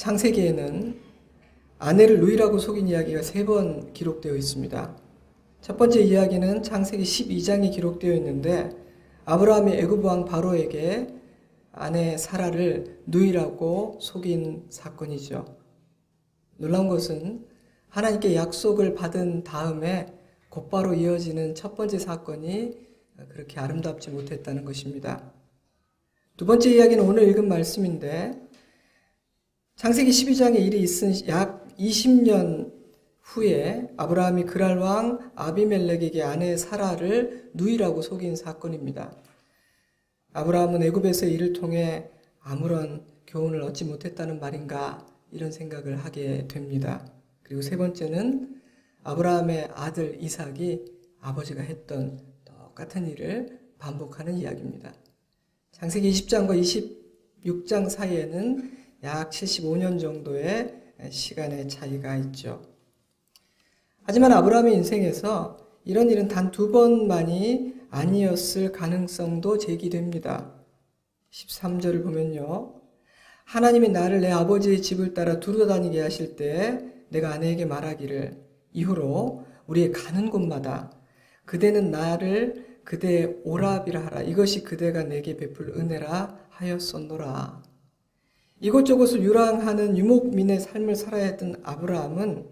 창세기에는 아내를 누이라고 속인 이야기가 3번 기록되어 있습니다. 첫 번째 이야기는 창세기 12장에 기록되어 있는데 아브라함이 애굽 왕 바로에게 아내 사라를 누이라고 속인 사건이죠. 놀라운 것은 하나님께 약속을 받은 다음에 곧바로 이어지는 첫 번째 사건이 그렇게 아름답지 못했다는 것입니다. 두 번째 이야기는 오늘 읽은 말씀인데 창세기 12장에 일이 있은 약 20년 후에 아브라함이 그랄 왕 아비멜렉에게 아내 사라를 누이라고 속인 사건입니다. 아브라함은 애굽에서의 일을 통해 아무런 교훈을 얻지 못했다는 말인가 이런 생각을 하게 됩니다. 그리고 세 번째는 아브라함의 아들 이삭이 아버지가 했던 똑같은 일을 반복하는 이야기입니다. 창세기 20장과 26장 사이에는 약 75년 정도의 시간의 차이가 있죠. 하지만 아브라함의 인생에서 이런 일은 단 2번만이 아니었을 가능성도 제기됩니다. 13절을 보면요. 하나님이 나를 내 아버지의 집을 따라 두루다니게 하실 때 내가 아내에게 말하기를 이후로 우리의 가는 곳마다 그대는 나를 그대의 오랍이라 하라. 이것이 그대가 내게 베풀 은혜라 하였었노라. 이곳저곳을 유랑하는 유목민의 삶을 살아야 했던 아브라함은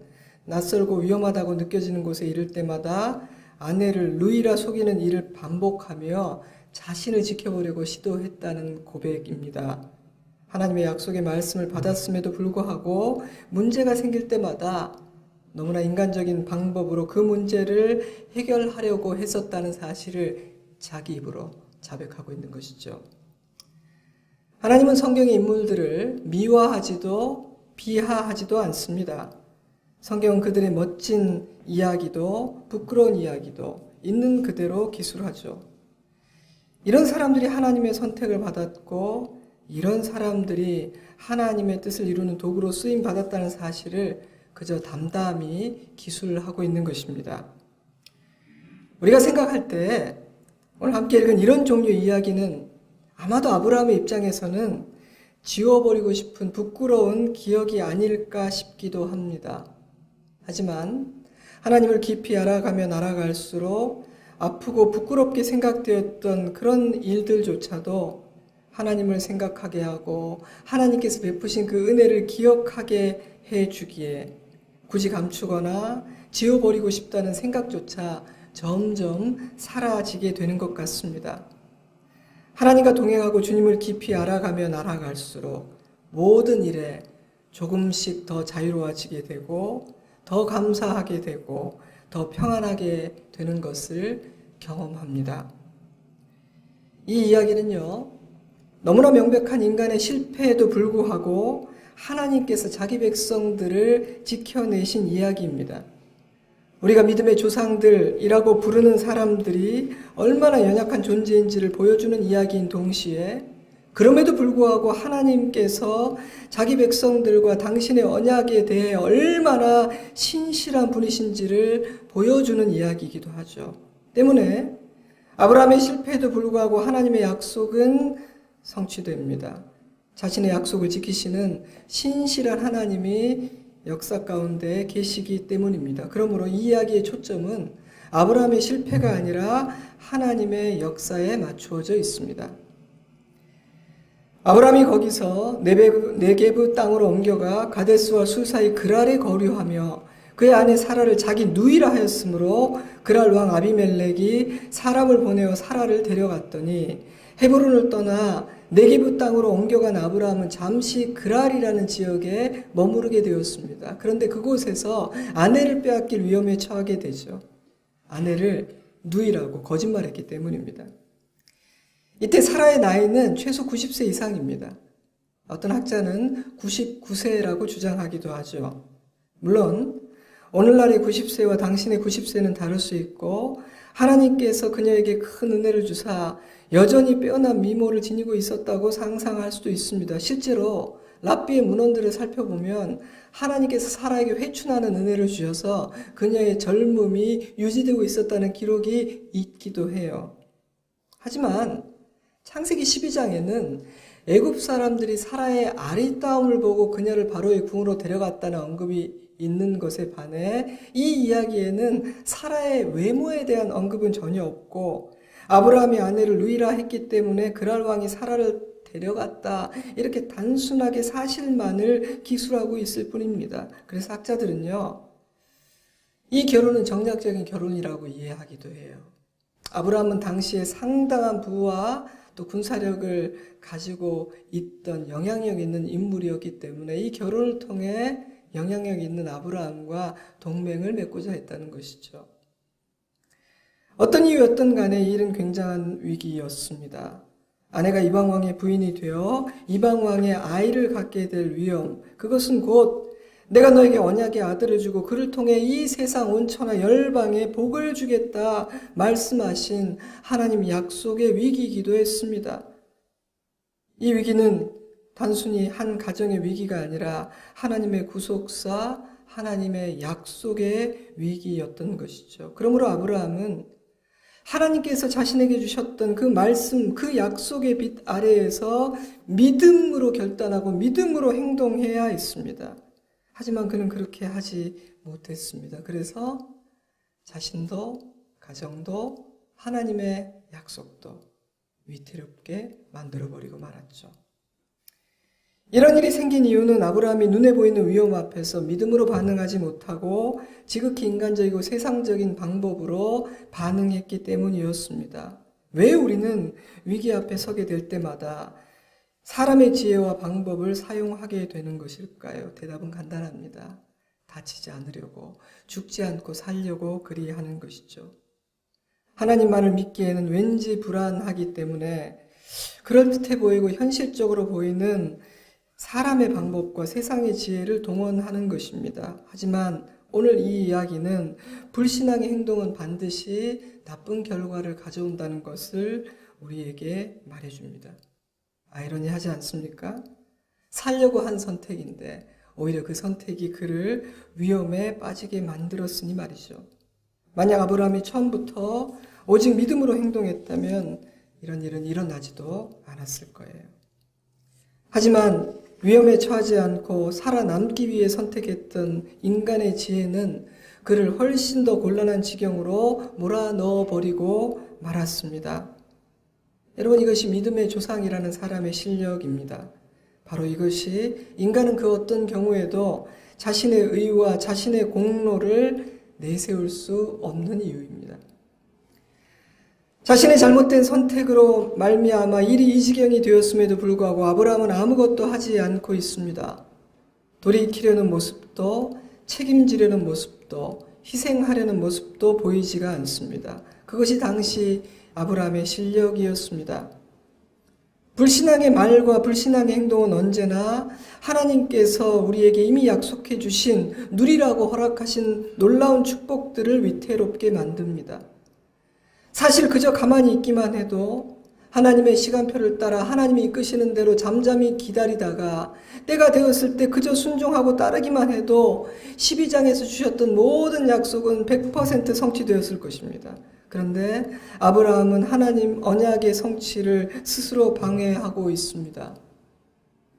낯설고 위험하다고 느껴지는 곳에 이를 때마다 아내를 누이라 속이는 일을 반복하며 자신을 지켜보려고 시도했다는 고백입니다. 하나님의 약속의 말씀을 받았음에도 불구하고 문제가 생길 때마다 너무나 인간적인 방법으로 그 문제를 해결하려고 했었다는 사실을 자기 입으로 자백하고 있는 것이죠. 하나님은 성경의 인물들을 미화하지도 비하하지도 않습니다. 성경은 그들의 멋진 이야기도 부끄러운 이야기도 있는 그대로 기술하죠. 이런 사람들이 하나님의 선택을 받았고 이런 사람들이 하나님의 뜻을 이루는 도구로 쓰임 받았다는 사실을 그저 담담히 기술하고 있는 것입니다. 우리가 생각할 때 오늘 함께 읽은 이런 종류의 이야기는 아마도 아브라함의 입장에서는 지워버리고 싶은 부끄러운 기억이 아닐까 싶기도 합니다. 하지만 하나님을 깊이 알아가며 날아갈수록 아프고 부끄럽게 생각되었던 그런 일들조차도 하나님을 생각하게 하고 하나님께서 베푸신 그 은혜를 기억하게 해주기에 굳이 감추거나 지워버리고 싶다는 생각조차 점점 사라지게 되는 것 같습니다. 하나님과 동행하고 주님을 깊이 알아가며 날아갈수록 모든 일에 조금씩 더 자유로워지게 되고 더 감사하게 되고 더 평안하게 되는 것을 경험합니다. 이 이야기는요, 너무나 명백한 인간의 실패에도 불구하고 하나님께서 자기 백성들을 지켜내신 이야기입니다. 우리가 믿음의 조상들이라고 부르는 사람들이 얼마나 연약한 존재인지를 보여주는 이야기인 동시에 그럼에도 불구하고 하나님께서 자기 백성들과 당신의 언약에 대해 얼마나 신실한 분이신지를 보여주는 이야기이기도 하죠. 때문에 아브라함의 실패에도 불구하고 하나님의 약속은 성취됩니다. 자신의 약속을 지키시는 신실한 하나님이 역사 가운데 계시기 때문입니다. 그러므로 이 이야기의 초점은 아브라함의 실패가 아니라 하나님의 역사에 맞추어져 있습니다. 아브라함이 거기서 네게브 땅으로 옮겨가 가데스와 술 사이 그랄에 거류하며 그의 아내 사라를 자기 누이라 하였으므로 그랄 왕 아비멜렉이 사람을 보내어 사라를 데려갔더니 헤브론을 떠나 네게브 땅으로 옮겨간 아브라함은 잠시 그랄이라는 지역에 머무르게 되었습니다. 그런데 그곳에서 아내를 빼앗길 위험에 처하게 되죠. 아내를 누이라고 거짓말했기 때문입니다. 이때 사라의 나이는 최소 90세 이상입니다. 어떤 학자는 99세라고 주장하기도 하죠. 물론 오늘날의 90세와 당신의 90세는 다를 수 있고 하나님께서 그녀에게 큰 은혜를 주사 여전히 빼어난 미모를 지니고 있었다고 상상할 수도 있습니다. 실제로 랍비의 문헌들을 살펴보면 하나님께서 사라에게 회춘하는 은혜를 주셔서 그녀의 젊음이 유지되고 있었다는 기록이 있기도 해요. 하지만 창세기 12장에는 애굽 사람들이 사라의 아리따움을 보고 그녀를 바로의 궁으로 데려갔다는 언급이 있는 것에 반해 이 이야기에는 사라의 외모에 대한 언급은 전혀 없고 아브라함이 아내를 누이라 했기 때문에 그랄 왕이 사라를 데려갔다 이렇게 단순하게 사실만을 기술하고 있을 뿐입니다. 그래서 학자들은요, 이 결혼은 정략적인 결혼이라고 이해하기도 해요. 아브라함은 당시에 상당한 부와 또 군사력을 가지고 있던 영향력 있는 인물이었기 때문에 이 결혼을 통해 영향력 있는 아브라함과 동맹을 맺고자 했다는 것이죠. 어떤 이유였든 간에 이 일은 굉장한 위기였습니다. 아내가 이방왕의 부인이 되어 이방왕의 아이를 갖게 될 위험, 그것은 곧 내가 너에게 언약의 아들을 주고 그를 통해 이 세상 온천하 열방에 복을 주겠다 말씀하신 하나님 약속의 위기이기도 했습니다. 이 위기는 단순히 한 가정의 위기가 아니라 하나님의 구속사, 하나님의 약속의 위기였던 것이죠. 그러므로 아브라함은 하나님께서 자신에게 주셨던 그 말씀, 그 약속의 빛 아래에서 믿음으로 결단하고 믿음으로 행동해야 했습니다. 하지만 그는 그렇게 하지 못했습니다. 그래서 자신도, 가정도, 하나님의 약속도 위태롭게 만들어버리고 말았죠. 이런 일이 생긴 이유는 아브라함이 눈에 보이는 위험 앞에서 믿음으로 반응하지 못하고 지극히 인간적이고 세상적인 방법으로 반응했기 때문이었습니다. 왜 우리는 위기 앞에 서게 될 때마다 사람의 지혜와 방법을 사용하게 되는 것일까요? 대답은 간단합니다. 다치지 않으려고, 죽지 않고 살려고 그리하는 것이죠. 하나님만을 믿기에는 왠지 불안하기 때문에 그럴듯해 보이고 현실적으로 보이는 사람의 방법과 세상의 지혜를 동원하는 것입니다. 하지만 오늘 이 이야기는 불신앙의 행동은 반드시 나쁜 결과를 가져온다는 것을 우리에게 말해줍니다. 아이러니하지 않습니까? 살려고 한 선택인데 오히려 그 선택이 그를 위험에 빠지게 만들었으니 말이죠. 만약 아브라함이 처음부터 오직 믿음으로 행동했다면 이런 일은 일어나지도 않았을 거예요. 하지만 위험에 처하지 않고 살아남기 위해 선택했던 인간의 지혜는 그를 훨씬 더 곤란한 지경으로 몰아넣어버리고 말았습니다. 여러분, 이것이 믿음의 조상이라는 사람의 실력입니다. 바로 이것이 인간은 그 어떤 경우에도 자신의 의와 자신의 공로를 내세울 수 없는 이유입니다. 자신의 잘못된 선택으로 말미암아 일이 이 지경이 되었음에도 불구하고 아브라함은 아무것도 하지 않고 있습니다. 돌이키려는 모습도 책임지려는 모습도 희생하려는 모습도 보이지가 않습니다. 그것이 당시 아브라함의 실력이었습니다. 불신앙의 말과 불신앙의 행동은 언제나 하나님께서 우리에게 이미 약속해 주신 누리라고 허락하신 놀라운 축복들을 위태롭게 만듭니다. 사실 그저 가만히 있기만 해도 하나님의 시간표를 따라 하나님이 이끄시는 대로 잠잠히 기다리다가 때가 되었을 때 그저 순종하고 따르기만 해도 12장에서 주셨던 모든 약속은 100% 성취되었을 것입니다. 그런데 아브라함은 하나님 언약의 성취를 스스로 방해하고 있습니다.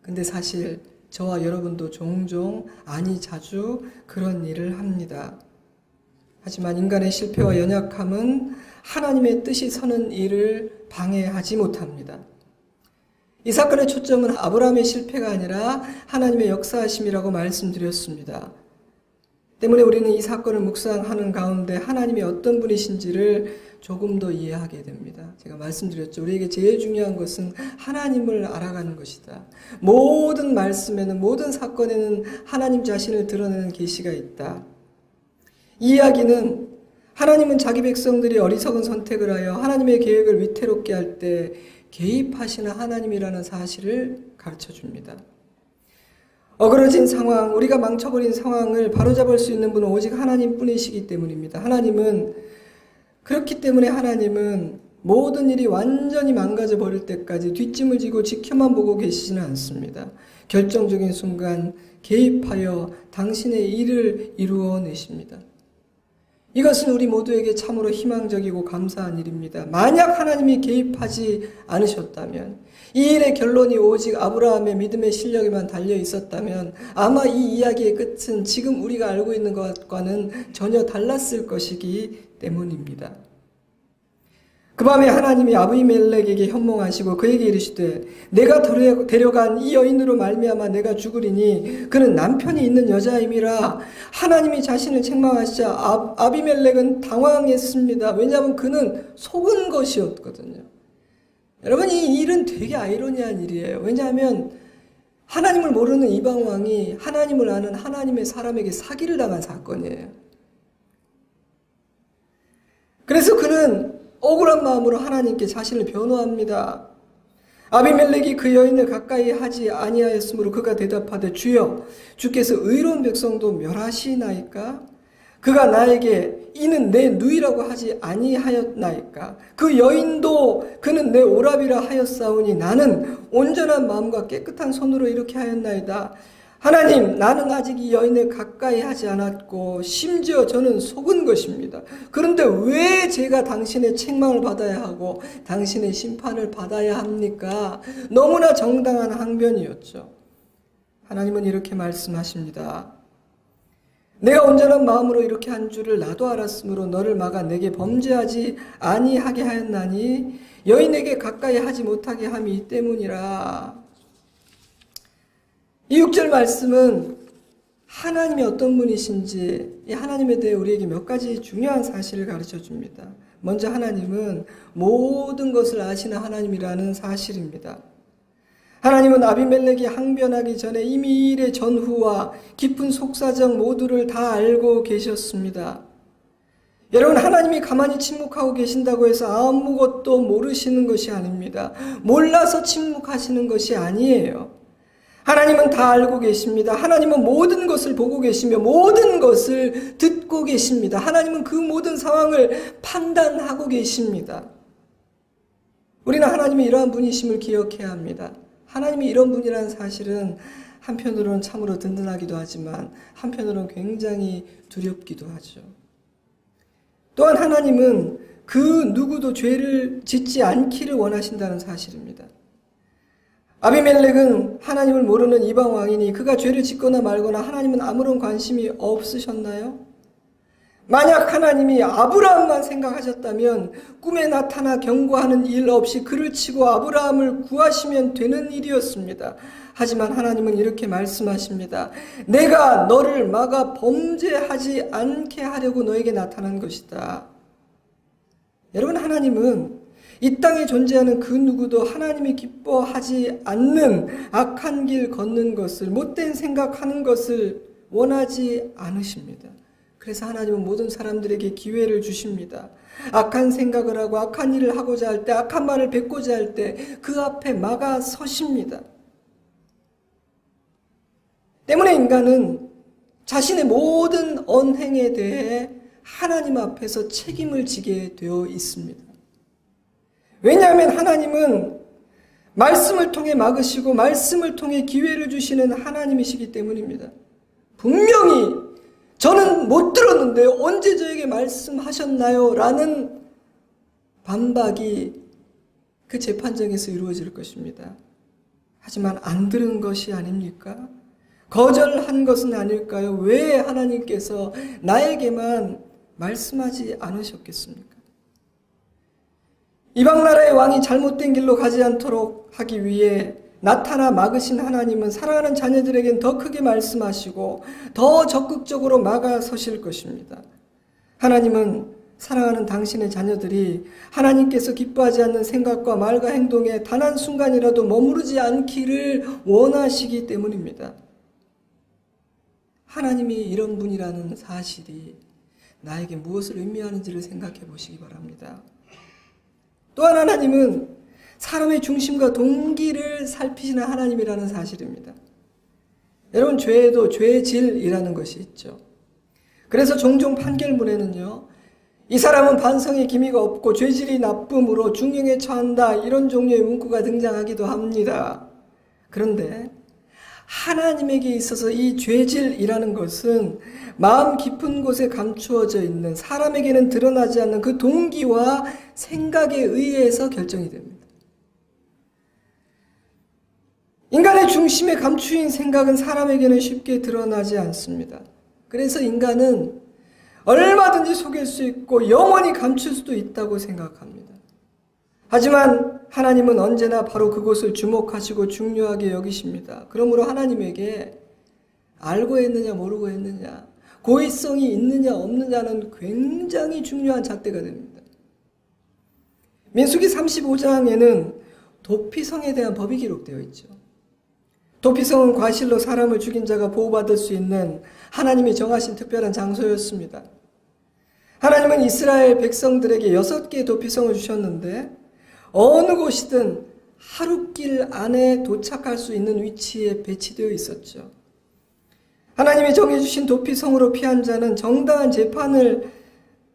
근데 사실 저와 여러분도 종종 아니 자주 그런 일을 합니다. 하지만 인간의 실패와 연약함은 하나님의 뜻이 서는 일을 방해하지 못합니다. 이 사건의 초점은 아브라함의 실패가 아니라 하나님의 역사하심이라고 말씀드렸습니다. 때문에 우리는 이 사건을 묵상하는 가운데 하나님이 어떤 분이신지를 조금 더 이해하게 됩니다. 제가 말씀드렸죠. 우리에게 제일 중요한 것은 하나님을 알아가는 것이다. 모든 말씀에는, 모든 사건에는 하나님 자신을 드러내는 계시가 있다. 이 이야기는 하나님은 자기 백성들이 어리석은 선택을 하여 하나님의 계획을 위태롭게 할 때 개입하시는 하나님이라는 사실을 가르쳐 줍니다. 어그러진 상황, 우리가 망쳐버린 상황을 바로잡을 수 있는 분은 오직 하나님뿐이시기 때문입니다. 그렇기 때문에 하나님은 모든 일이 완전히 망가져 버릴 때까지 뒷짐을 지고 지켜만 보고 계시지는 않습니다. 결정적인 순간 개입하여 당신의 일을 이루어내십니다. 이것은 우리 모두에게 참으로 희망적이고 감사한 일입니다. 만약 하나님이 개입하지 않으셨다면, 이 일의 결론이 오직 아브라함의 믿음의 실력에만 달려 있었다면 아마 이 이야기의 끝은 지금 우리가 알고 있는 것과는 전혀 달랐을 것이기 때문입니다. 그 밤에 하나님이 아비멜렉에게 현몽하시고 그에게 이르시되 내가 데려간 이 여인으로 말미암아 내가 죽으리니 그는 남편이 있는 여자임이라. 하나님이 자신을 책망하시자 아비멜렉은 당황했습니다. 왜냐하면 그는 속은 것이었거든요. 여러분, 이 일은 되게 아이러니한 일이에요. 왜냐하면 하나님을 모르는 이방왕이 하나님을 아는 하나님의 사람에게 사기를 당한 사건이에요. 그래서 그는 억울한 마음으로 하나님께 자신을 변호합니다. 아비멜렉이 그 여인을 가까이 하지 아니하였으므로 그가 대답하되 주여 주께서 의로운 백성도 멸하시나이까? 그가 나에게 이는 내 누이라고 하지 아니하였나이까? 그 여인도 그는 내 오라비라 하였사오니 나는 온전한 마음과 깨끗한 손으로 이렇게 하였나이다. 하나님, 나는 아직 이 여인을 가까이 하지 않았고 심지어 저는 속은 것입니다. 그런데 왜 제가 당신의 책망을 받아야 하고 당신의 심판을 받아야 합니까? 너무나 정당한 항변이었죠. 하나님은 이렇게 말씀하십니다. 내가 온전한 마음으로 이렇게 한 줄을 나도 알았으므로 너를 막아 내게 범죄하지 아니하게 하였나니 여인에게 가까이 하지 못하게 함이 이 때문이라. 이 6절 말씀은 하나님이 어떤 분이신지, 이 하나님에 대해 우리에게 몇 가지 중요한 사실을 가르쳐 줍니다. 먼저 하나님은 모든 것을 아시는 하나님이라는 사실입니다. 하나님은 아비멜렉이 항변하기 전에 이미 이 일의 전후와 깊은 속사정 모두를 다 알고 계셨습니다. 여러분, 하나님이 가만히 침묵하고 계신다고 해서 아무것도 모르시는 것이 아닙니다. 몰라서 침묵하시는 것이 아니에요. 하나님은 다 알고 계십니다. 하나님은 모든 것을 보고 계시며 모든 것을 듣고 계십니다. 하나님은 그 모든 상황을 판단하고 계십니다. 우리는 하나님이 이러한 분이심을 기억해야 합니다. 하나님이 이런 분이라는 사실은 한편으로는 참으로 든든하기도 하지만 한편으로는 굉장히 두렵기도 하죠. 또한 하나님은 그 누구도 죄를 짓지 않기를 원하신다는 사실입니다. 아비멜렉은 하나님을 모르는 이방 왕이니 그가 죄를 짓거나 말거나 하나님은 아무런 관심이 없으셨나요? 만약 하나님이 아브라함만 생각하셨다면 꿈에 나타나 경고하는 일 없이 그를 치고 아브라함을 구하시면 되는 일이었습니다. 하지만 하나님은 이렇게 말씀하십니다. 내가 너를 막아 범죄하지 않게 하려고 너에게 나타난 것이다. 여러분, 하나님은 이 땅에 존재하는 그 누구도 하나님이 기뻐하지 않는 악한 길 걷는 것을, 못된 생각하는 것을 원하지 않으십니다. 그래서 하나님은 모든 사람들에게 기회를 주십니다. 악한 생각을 하고 악한 일을 하고자 할 때, 악한 말을 뱉고자 할 때 그 앞에 막아 서십니다. 때문에 인간은 자신의 모든 언행에 대해 하나님 앞에서 책임을 지게 되어 있습니다. 왜냐하면 하나님은 말씀을 통해 막으시고 말씀을 통해 기회를 주시는 하나님이시기 때문입니다. 분명히 저는 못 들었는데 언제 저에게 말씀하셨나요? 라는 반박이 그 재판정에서 이루어질 것입니다. 하지만 안 들은 것이 아닙니까? 거절한 것은 아닐까요? 왜 하나님께서 나에게만 말씀하지 않으셨겠습니까? 이방 나라의 왕이 잘못된 길로 가지 않도록 하기 위해 나타나 막으신 하나님은 사랑하는 자녀들에겐 더 크게 말씀하시고 더 적극적으로 막아서실 것입니다. 하나님은 사랑하는 당신의 자녀들이 하나님께서 기뻐하지 않는 생각과 말과 행동에 단 한순간이라도 머무르지 않기를 원하시기 때문입니다. 하나님이 이런 분이라는 사실이 나에게 무엇을 의미하는지를 생각해 보시기 바랍니다. 또한 하나님은 사람의 중심과 동기를 살피시는 하나님이라는 사실입니다. 여러분, 죄에도 죄질이라는 것이 있죠. 그래서 종종 판결문에는요, 이 사람은 반성의 기미가 없고 죄질이 나쁨으로 중형에 처한다, 이런 종류의 문구가 등장하기도 합니다. 그런데 하나님에게 있어서 이 죄질이라는 것은 마음 깊은 곳에 감추어져 있는, 사람에게는 드러나지 않는 그 동기와 생각에 의해서 결정이 됩니다. 인간의 중심에 감추인 생각은 사람에게는 쉽게 드러나지 않습니다. 그래서 인간은 얼마든지 속일 수 있고 영원히 감출 수도 있다고 생각합니다. 하지만 하나님은 언제나 바로 그것을 주목하시고 중요하게 여기십니다. 그러므로 하나님에게 알고 했느냐 모르고 했느냐, 고의성이 있느냐 없느냐는 굉장히 중요한 잣대가 됩니다. 민수기 35장에는 도피성에 대한 법이 기록되어 있죠. 도피성은 과실로 사람을 죽인 자가 보호받을 수 있는 하나님이 정하신 특별한 장소였습니다. 하나님은 이스라엘 백성들에게 6개의 도피성을 주셨는데 어느 곳이든 하루길 안에 도착할 수 있는 위치에 배치되어 있었죠. 하나님이 정해주신 도피성으로 피한 자는 정당한 재판을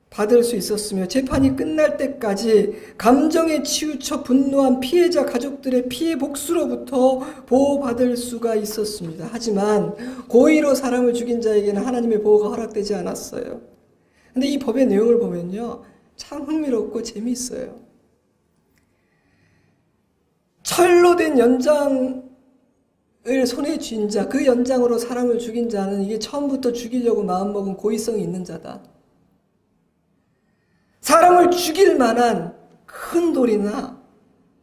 받을 수 있었으며 재판이 끝날 때까지 감정에 치우쳐 분노한 피해자 가족들의 피해 복수로부터 보호받을 수가 있었습니다. 하지만 고의로 사람을 죽인 자에게는 하나님의 보호가 허락되지 않았어요. 근데 이 법의 내용을 보면요, 참 흥미롭고 재미있어요. 철로 된 연장을 손에 쥔 자, 그 연장으로 사람을 죽인 자는 이게 처음부터 죽이려고 마음먹은 고의성이 있는 자다. 사람을 죽일 만한 큰 돌이나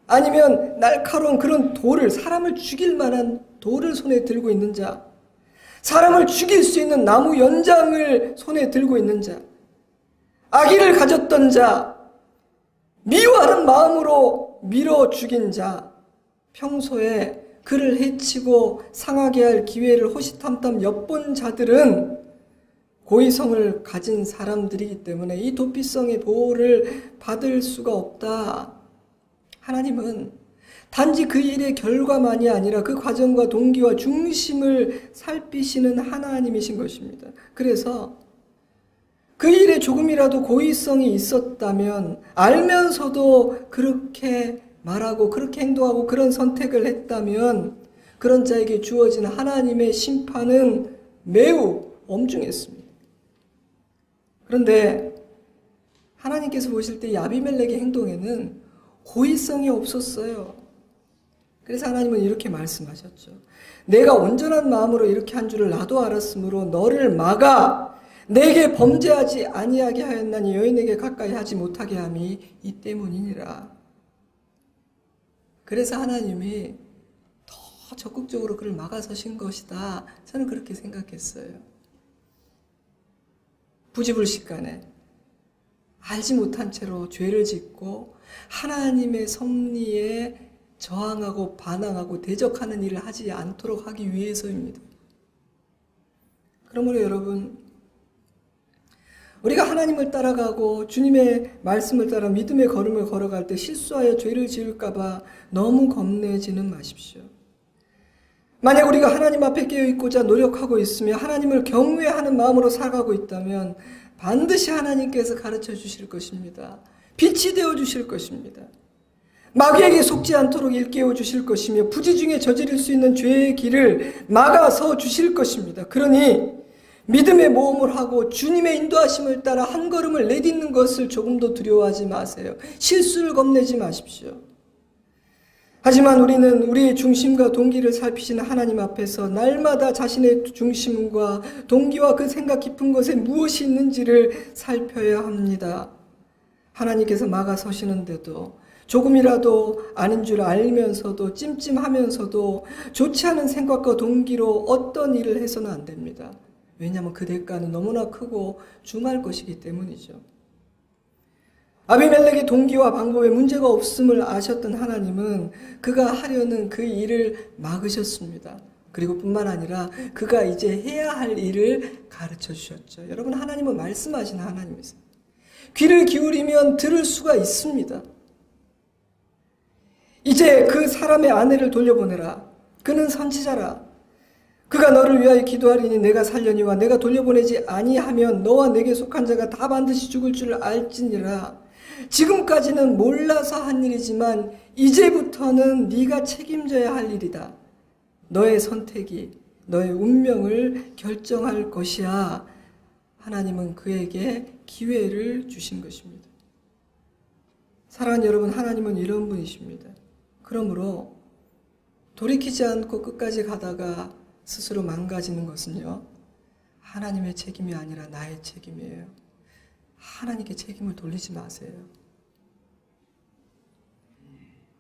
아니면 날카로운 그런 돌을, 사람을 죽일 만한 돌을 손에 들고 있는 자, 사람을 죽일 수 있는 나무 연장을 손에 들고 있는 자, 악의를 가졌던 자, 미워하는 마음으로 밀어 죽인 자, 평소에 그를 해치고 상하게 할 기회를 호시탐탐 엿본 자들은 고의성을 가진 사람들이기 때문에 이 도피성의 보호를 받을 수가 없다. 하나님은 단지 그 일의 결과만이 아니라 그 과정과 동기와 중심을 살피시는 하나님이신 것입니다. 그래서 그 일에 조금이라도 고의성이 있었다면 알면서도 그렇게 말하고 그렇게 행동하고 그런 선택을 했다면 그런 자에게 주어진 하나님의 심판은 매우 엄중했습니다. 그런데 하나님께서 보실 때 이 아비멜렉의 행동에는 고의성이 없었어요. 그래서 하나님은 이렇게 말씀하셨죠. 내가 온전한 마음으로 이렇게 한 줄을 나도 알았으므로 너를 막아 내게 범죄하지 아니하게 하였나니 여인에게 가까이 하지 못하게 함이 이 때문이니라. 그래서 하나님이 더 적극적으로 그를 막아서신 것이다. 저는 그렇게 생각했어요. 부지불식간에 알지 못한 채로 죄를 짓고 하나님의 섭리에 저항하고 반항하고 대적하는 일을 하지 않도록 하기 위해서입니다. 그러므로 여러분, 우리가 하나님을 따라가고 주님의 말씀을 따라 믿음의 걸음을 걸어갈 때 실수하여 죄를 지을까 봐 너무 겁내지는 마십시오. 만약 우리가 하나님 앞에 깨어있고자 노력하고 있으며 하나님을 경외하는 마음으로 살아가고 있다면 반드시 하나님께서 가르쳐 주실 것입니다. 빛이 되어 주실 것입니다. 마귀에게 속지 않도록 일깨워 주실 것이며 부지 중에 저지를 수 있는 죄의 길을 막아서 주실 것입니다. 그러니 믿음의 모험을 하고 주님의 인도하심을 따라 한 걸음을 내딛는 것을 조금도 두려워하지 마세요. 실수를 겁내지 마십시오. 하지만 우리는 우리의 중심과 동기를 살피시는 하나님 앞에서 날마다 자신의 중심과 동기와 그 생각 깊은 것에 무엇이 있는지를 살펴야 합니다. 하나님께서 막아서시는데도 조금이라도 아닌 줄 알면서도 찜찜하면서도 좋지 않은 생각과 동기로 어떤 일을 해서는 안 됩니다. 왜냐하면 그 대가는 너무나 크고 중할 것이기 때문이죠. 아비멜렉의 동기와 방법에 문제가 없음을 아셨던 하나님은 그가 하려는 그 일을 막으셨습니다. 그리고 뿐만 아니라 그가 이제 해야 할 일을 가르쳐 주셨죠. 여러분, 하나님은 말씀하시는 하나님이세요. 귀를 기울이면 들을 수가 있습니다. 이제 그 사람의 아내를 돌려보내라. 그는 선지자라. 그가 너를 위하여 기도하리니 내가 살려니와 내가 돌려보내지 아니하면 너와 내게 속한 자가 다 반드시 죽을 줄 알지니라. 지금까지는 몰라서 한 일이지만 이제부터는 네가 책임져야 할 일이다. 너의 선택이 너의 운명을 결정할 것이야. 하나님은 그에게 기회를 주신 것입니다. 사랑하는 여러분, 하나님은 이런 분이십니다. 그러므로 돌이키지 않고 끝까지 가다가 스스로 망가지는 것은요, 하나님의 책임이 아니라 나의 책임이에요. 하나님께 책임을 돌리지 마세요.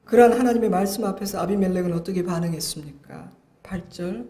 그러한 하나님의 말씀 앞에서 아비멜렉은 어떻게 반응했습니까? 8절,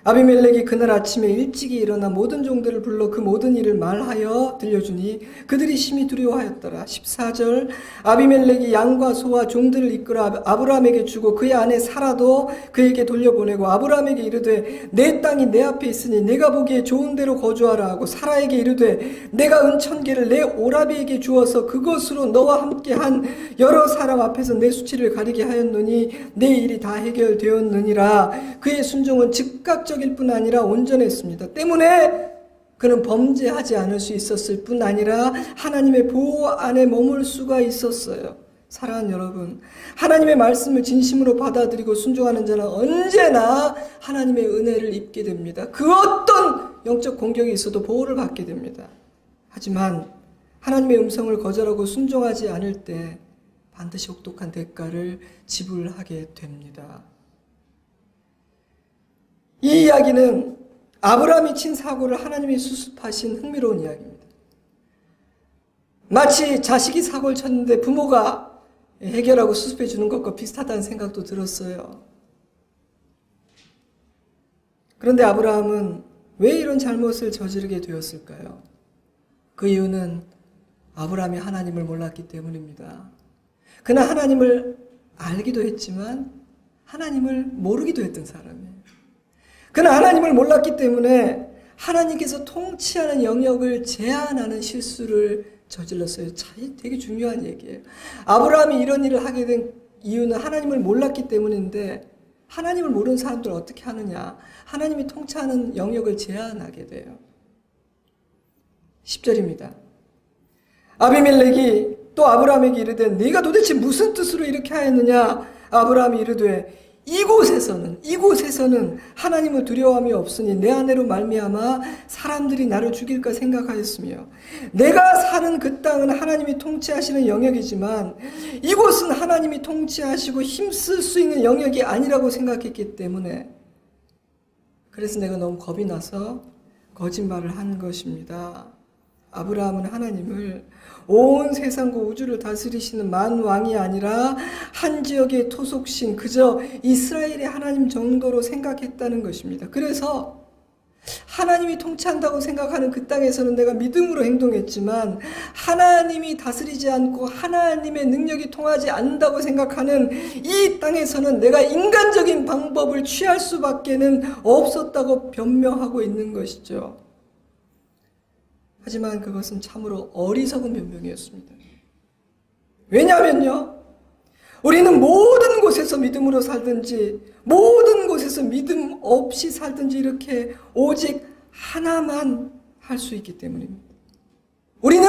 아비멜렉이 그날 아침에 일찍이 일어나 모든 종들을 불러 그 모든 일을 말하여 들려주니 그들이 심히 두려워하였더라. 14절, 아비멜렉이 양과 소와 종들을 이끌어 아브라함에게 주고 그의 아내 사라도 그에게 돌려보내고 아브라함에게 이르되 내 땅이 내 앞에 있으니 내가 보기에 좋은 데로 거주하라 하고 사라에게 이르되 내가 은 1000개를 내 오라비에게 주어서 그것으로 너와 함께한 여러 사람 앞에서 내 수치를 가리게 하였노니 내 일이 다 해결되었느니라. 그의 순종은 즉각적일 뿐 아니라 온전했습니다. 때문에 그는 범죄하지 않을 수 있었을 뿐 아니라 하나님의 보호 안에 머물 수가 있었어요. 사랑하는 여러분, 하나님의 말씀을 진심으로 받아들이고 순종하는 자는 언제나 하나님의 은혜를 입게 됩니다. 그 어떤 영적 공격이 있어도 보호를 받게 됩니다. 하지만 하나님의 음성을 거절하고 순종하지 않을 때 반드시 혹독한 대가를 지불하게 됩니다. 이 이야기는 아브라함이 친 사고를 하나님이 수습하신 흥미로운 이야기입니다. 마치 자식이 사고를 쳤는데 부모가 해결하고 수습해 주는 것과 비슷하다는 생각도 들었어요. 그런데 아브라함은 왜 이런 잘못을 저지르게 되었을까요? 그 이유는 아브라함이 하나님을 몰랐기 때문입니다. 그는 하나님을 알기도 했지만 하나님을 모르기도 했던 사람이에요. 그는 하나님을 몰랐기 때문에 하나님께서 통치하는 영역을 제한하는 실수를 저질렀어요. 되게 중요한 얘기예요. 아브라함이 이런 일을 하게 된 이유는 하나님을 몰랐기 때문인데 하나님을 모르는 사람들은 어떻게 하느냐? 하나님이 통치하는 영역을 제한하게 돼요. 10절입니다. 아비멜렉이 또 아브라함에게 이르되 네가 도대체 무슨 뜻으로 이렇게 하였느냐? 아브라함이 이르되 이곳에서는 하나님을 두려워함이 없으니 내 아내로 말미암아 사람들이 나를 죽일까 생각하였으며 내가 사는 그 땅은 하나님이 통치하시는 영역이지만 이곳은 하나님이 통치하시고 힘쓸 수 있는 영역이 아니라고 생각했기 때문에 그래서 내가 너무 겁이 나서 거짓말을 한 것입니다. 아브라함은 하나님을 온 세상과 우주를 다스리시는 만왕이 아니라 한 지역의 토속신, 그저 이스라엘의 하나님 정도로 생각했다는 것입니다. 그래서 하나님이 통치한다고 생각하는 그 땅에서는 내가 믿음으로 행동했지만 하나님이 다스리지 않고 하나님의 능력이 통하지 않는다고 생각하는 이 땅에서는 내가 인간적인 방법을 취할 수밖에는 없었다고 변명하고 있는 것이죠. 하지만 그것은 참으로 어리석은 변명이었습니다. 왜냐하면요, 우리는 모든 곳에서 믿음으로 살든지 모든 곳에서 믿음 없이 살든지 이렇게 오직 하나만 할 수 있기 때문입니다. 우리는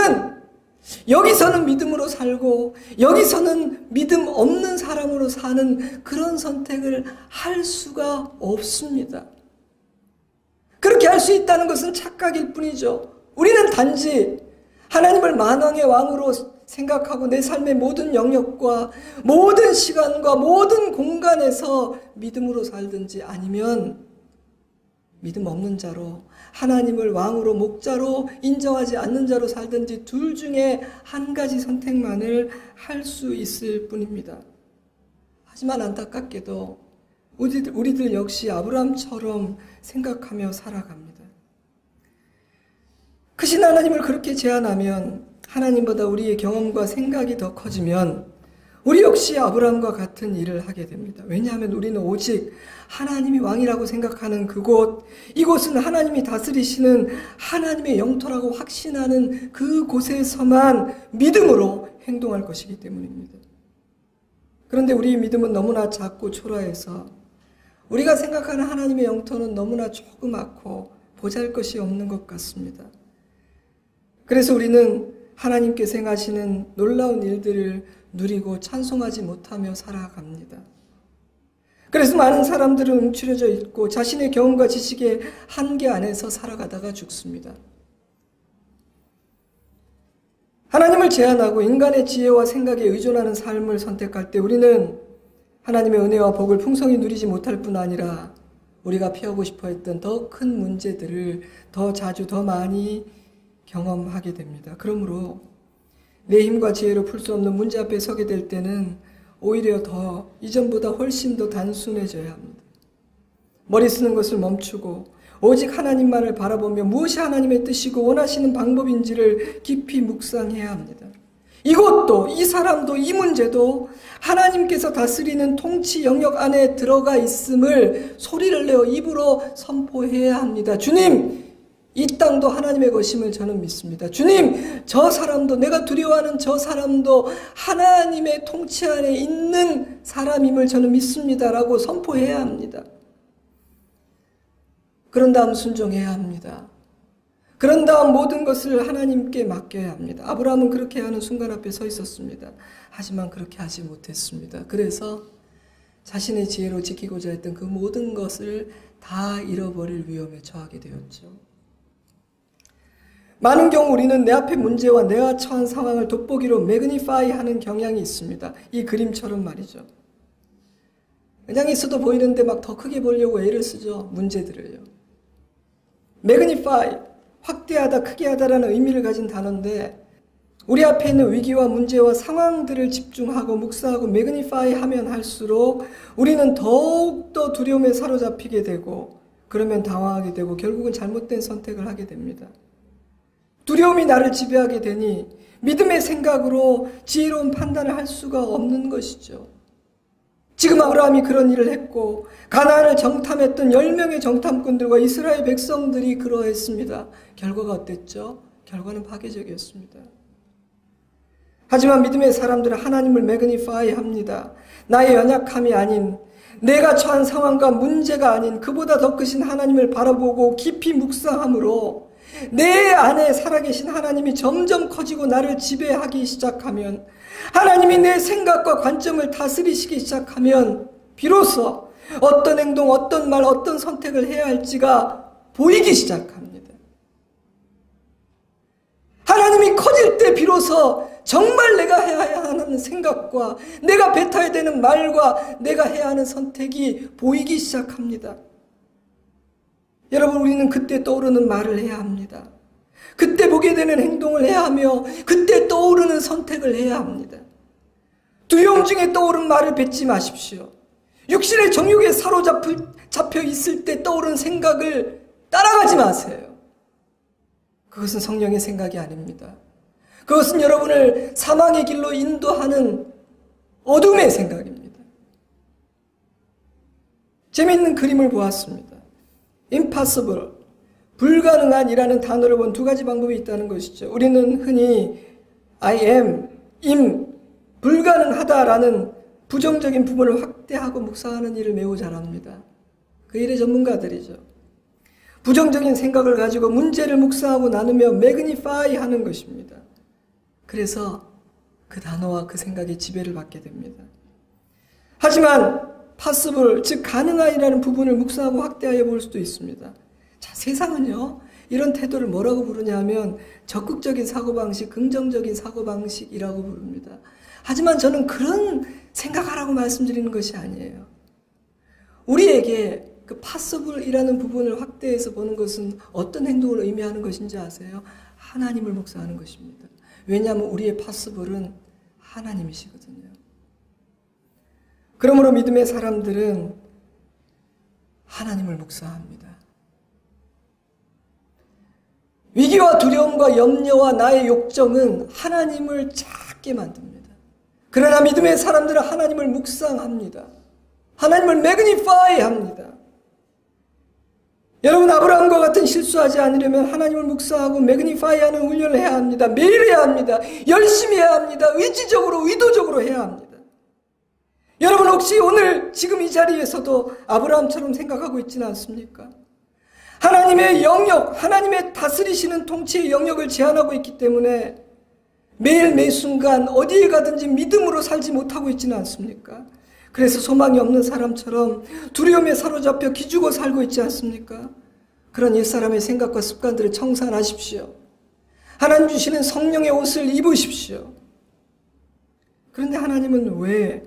여기서는 믿음으로 살고 여기서는 믿음 없는 사람으로 사는 그런 선택을 할 수가 없습니다. 그렇게 할 수 있다는 것은 착각일 뿐이죠. 우리는 단지 하나님을 만왕의 왕으로 생각하고 내 삶의 모든 영역과 모든 시간과 모든 공간에서 믿음으로 살든지 아니면 믿음 없는 자로 하나님을 왕으로 목자로 인정하지 않는 자로 살든지 둘 중에 한 가지 선택만을 할 수 있을 뿐입니다. 하지만 안타깝게도 우리들 역시 아브라함처럼 생각하며 살아갑니다. 크신 하나님을 그렇게 제안하면 하나님보다 우리의 경험과 생각이 더 커지면 우리 역시 아브라함과 같은 일을 하게 됩니다. 왜냐하면 우리는 오직 하나님이 왕이라고 생각하는 그곳, 이곳은 하나님이 다스리시는 하나님의 영토라고 확신하는 그곳에서만 믿음으로 행동할 것이기 때문입니다. 그런데 우리의 믿음은 너무나 작고 초라해서 우리가 생각하는 하나님의 영토는 너무나 조그맣고 보잘것이 없는 것 같습니다. 그래서 우리는 하나님께서 행하시는 놀라운 일들을 누리고 찬송하지 못하며 살아갑니다. 그래서 많은 사람들은 움츠려져 있고 자신의 경험과 지식의 한계 안에서 살아가다가 죽습니다. 하나님을 제한하고 인간의 지혜와 생각에 의존하는 삶을 선택할 때 우리는 하나님의 은혜와 복을 풍성히 누리지 못할 뿐 아니라 우리가 피하고 싶어 했던 더 큰 문제들을 더 자주 더 많이 경험하게 됩니다. 그러므로 내 힘과 지혜로 풀 수 없는 문제 앞에 서게 될 때는 오히려 더 이전보다 훨씬 더 단순해져야 합니다. 머리 쓰는 것을 멈추고 오직 하나님만을 바라보며 무엇이 하나님의 뜻이고 원하시는 방법인지를 깊이 묵상해야 합니다. 이것도 이 사람도 이 문제도 하나님께서 다스리는 통치 영역 안에 들어가 있음을 소리를 내어 입으로 선포해야 합니다. 주님, 이 땅도 하나님의 것임을 저는 믿습니다. 주님, 저 사람도 내가 두려워하는 저 사람도 하나님의 통치 안에 있는 사람임을 저는 믿습니다라고 선포해야 합니다. 그런 다음 순종해야 합니다. 그런 다음 모든 것을 하나님께 맡겨야 합니다. 아브라함은 그렇게 하는 순간 앞에 서 있었습니다. 하지만 그렇게 하지 못했습니다. 그래서 자신의 지혜로 지키고자 했던 그 모든 것을 다 잃어버릴 위험에 처하게 되었죠. 많은 경우 우리는 내 앞의 문제와 내가 처한 상황을 돋보기로 매그니파이 하는 경향이 있습니다. 이 그림처럼 말이죠. 그냥 있어도 보이는데 막 더 크게 보려고 애를 쓰죠. 문제들을요. 매그니파이, 확대하다, 크게 하다라는 의미를 가진 단어인데 우리 앞에 있는 위기와 문제와 상황들을 집중하고 묵상하고 매그니파이 하면 할수록 우리는 더욱더 두려움에 사로잡히게 되고 그러면 당황하게 되고 결국은 잘못된 선택을 하게 됩니다. 두려움이 나를 지배하게 되니 믿음의 생각으로 지혜로운 판단을 할 수가 없는 것이죠. 지금 아브라함이 그런 일을 했고 가나안을 정탐했던 10명의 정탐꾼들과 이스라엘 백성들이 그러했습니다. 결과가 어땠죠? 결과는 파괴적이었습니다. 하지만 믿음의 사람들은 하나님을 매그니파이 합니다. 나의 연약함이 아닌 내가 처한 상황과 문제가 아닌 그보다 더 크신 하나님을 바라보고 깊이 묵상함으로 내 안에 살아계신 하나님이 점점 커지고 나를 지배하기 시작하면 하나님이 내 생각과 관점을 다스리시기 시작하면 비로소 어떤 행동, 어떤 말, 어떤 선택을 해야 할지가 보이기 시작합니다. 하나님이 커질 때 비로소 정말 내가 해야 하는 생각과 내가 뱉어야 되는 말과 내가 해야 하는 선택이 보이기 시작합니다. 여러분, 우리는 그때 떠오르는 말을 해야 합니다. 그때 보게 되는 행동을 해야 하며 그때 떠오르는 선택을 해야 합니다. 두려움 중에 떠오른 말을 뱉지 마십시오. 육신의 정욕에 사로잡혀 있을 때 떠오른 생각을 따라가지 마세요. 그것은 성령의 생각이 아닙니다. 그것은 여러분을 사망의 길로 인도하는 어둠의 생각입니다. 재미있는 그림을 보았습니다. impossible, 불가능한이라는 단어를 본 두 가지 방법이 있다는 것이죠. 우리는 흔히 I am, 불가능하다라는 부정적인 부분을 확대하고 묵상하는 일을 매우 잘합니다. 그 일의 전문가들이죠. 부정적인 생각을 가지고 문제를 묵상하고 나누며 매그니파이 하는 것입니다. 그래서 그 단어와 그 생각에 지배를 받게 됩니다. 하지만 possible, 즉 가능한이라는 부분을 묵상하고 확대하여 볼 수도 있습니다. 자, 세상은요, 이런 태도를 뭐라고 부르냐 하면 적극적인 사고방식, 긍정적인 사고방식이라고 부릅니다. 하지만 저는 그런 생각하라고 말씀드리는 것이 아니에요. 우리에게 그 possible이라는 부분을 확대해서 보는 것은 어떤 행동을 의미하는 것인지 아세요? 하나님을 묵상하는 것입니다. 왜냐하면 우리의 possible은 하나님이시거든요. 그러므로 믿음의 사람들은 하나님을 묵상합니다. 위기와 두려움과 염려와 나의 욕정은 하나님을 작게 만듭니다. 그러나 믿음의 사람들은 하나님을 묵상합니다. 하나님을 매그니파이 합니다. 여러분, 아브라함과 같은 실수하지 않으려면 하나님을 묵상하고 매그니파이하는 훈련을 해야 합니다. 매일 해야 합니다. 열심히 해야 합니다. 의지적으로, 의도적으로 해야 합니다. 여러분, 혹시 오늘 지금 이 자리에서도 아브라함처럼 생각하고 있지는 않습니까? 하나님의 영역, 하나님의 다스리시는 통치의 영역을 제한하고 있기 때문에 매일 매 순간 어디에 가든지 믿음으로 살지 못하고 있지는 않습니까? 그래서 소망이 없는 사람처럼 두려움에 사로잡혀 기죽어 살고 있지 않습니까? 그런 옛사람의 생각과 습관들을 청산하십시오. 하나님 주시는 성령의 옷을 입으십시오. 그런데 하나님은 왜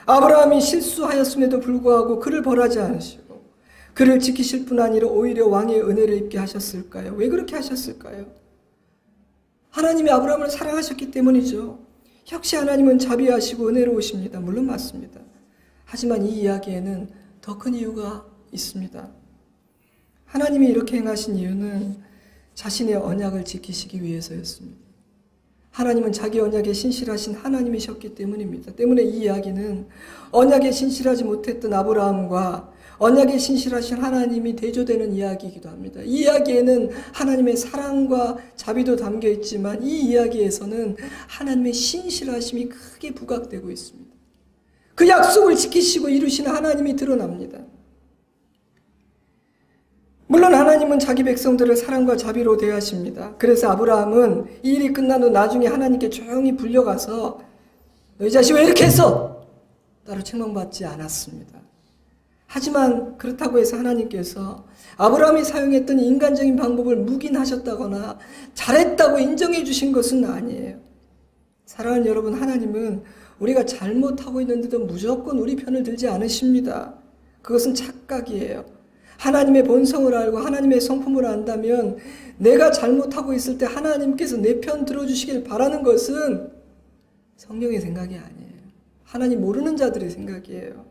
아브라함이 실수하였음에도 불구하고 그를 벌하지 않으시고 그를 지키실 뿐 아니라 오히려 왕의 은혜를 입게 하셨을까요? 왜 그렇게 하셨을까요? 하나님이 아브라함을 사랑하셨기 때문이죠. 역시 하나님은 자비하시고 은혜로우십니다. 물론 맞습니다. 하지만 이 이야기에는 더 큰 이유가 있습니다. 하나님이 이렇게 행하신 이유는 자신의 언약을 지키시기 위해서였습니다. 하나님은 자기 언약에 신실하신 하나님이셨기 때문입니다. 때문에 이 이야기는 언약에 신실하지 못했던 아브라함과 언약에 신실하신 하나님이 대조되는 이야기이기도 합니다. 이 이야기에는 하나님의 사랑과 자비도 담겨 있지만 이 이야기에서는 하나님의 신실하심이 크게 부각되고 있습니다. 그 약속을 지키시고 이루시는 하나님이 드러납니다. 물론 하나님은 자기 백성들을 사랑과 자비로 대하십니다. 그래서 아브라함은 이 일이 끝난 후 나중에 하나님께 조용히 불려가서 너희 자식 왜 이렇게 했어? 따로 책망받지 않았습니다. 하지만 그렇다고 해서 하나님께서 아브라함이 사용했던 인간적인 방법을 묵인하셨다거나 잘했다고 인정해 주신 것은 아니에요. 사랑하는 여러분, 하나님은 우리가 잘못하고 있는데도 무조건 우리 편을 들지 않으십니다. 그것은 착각이에요. 하나님의 본성을 알고 하나님의 성품을 안다면 내가 잘못하고 있을 때 하나님께서 내 편 들어주시길 바라는 것은 성령의 생각이 아니에요. 하나님 모르는 자들의 생각이에요.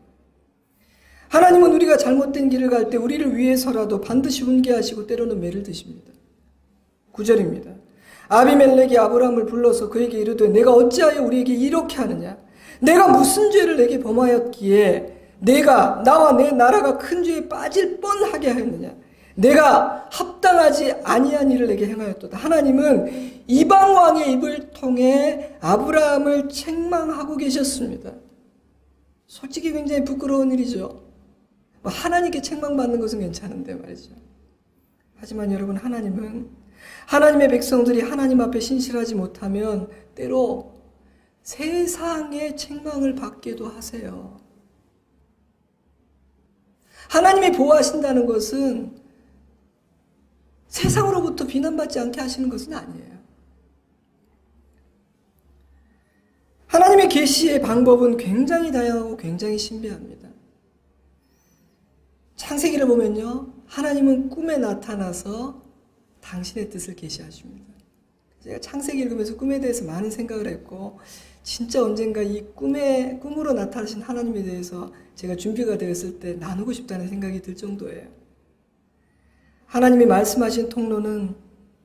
하나님은 우리가 잘못된 길을 갈 때 우리를 위해서라도 반드시 훈계하시고 때로는 매를 드십니다. 9절입니다. 아비멜렉이 아브라함을 불러서 그에게 이르되 내가 어찌하여 우리에게 이렇게 하느냐? 내가 무슨 죄를 내게 범하였기에 내가 나와 내 나라가 큰 죄에 빠질 뻔하게 하였느냐? 내가 합당하지 아니한 일을 내게 행하였도다. 하나님은 이방 왕의 입을 통해 아브라함을 책망하고 계셨습니다. 솔직히 굉장히 부끄러운 일이죠. 하나님께 책망받는 것은 괜찮은데 말이죠. 하지만 여러분, 하나님은 하나님의 백성들이 하나님 앞에 신실하지 못하면 때로 세상의 책망을 받기도 하세요. 하나님이 보호하신다는 것은 세상으로부터 비난받지 않게 하시는 것은 아니에요. 하나님의 계시의 방법은 굉장히 다양하고 굉장히 신비합니다. 창세기를 보면요, 하나님은 꿈에 나타나서 당신의 뜻을 계시하십니다. 제가 창세기 읽으면서 꿈에 대해서 많은 생각을 했고 진짜 언젠가 이 꿈으로 나타나신 하나님에 대해서 제가 준비가 되었을 때 나누고 싶다는 생각이 들 정도예요. 하나님이 말씀하신 통로는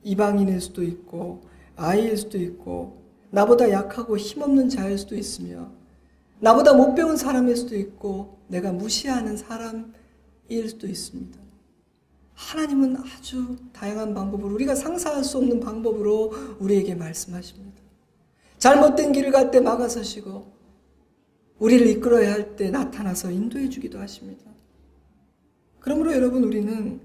이방인일 수도 있고 아이일 수도 있고 나보다 약하고 힘없는 자일 수도 있으며 나보다 못 배운 사람일 수도 있고 내가 무시하는 사람일 수도 있습니다. 하나님은 아주 다양한 방법으로 우리가 상상할 수 없는 방법으로 우리에게 말씀하십니다. 잘못된 길을 갈 때 막아서시고 우리를 이끌어야 할 때 나타나서 인도해 주기도 하십니다. 그러므로 여러분, 우리는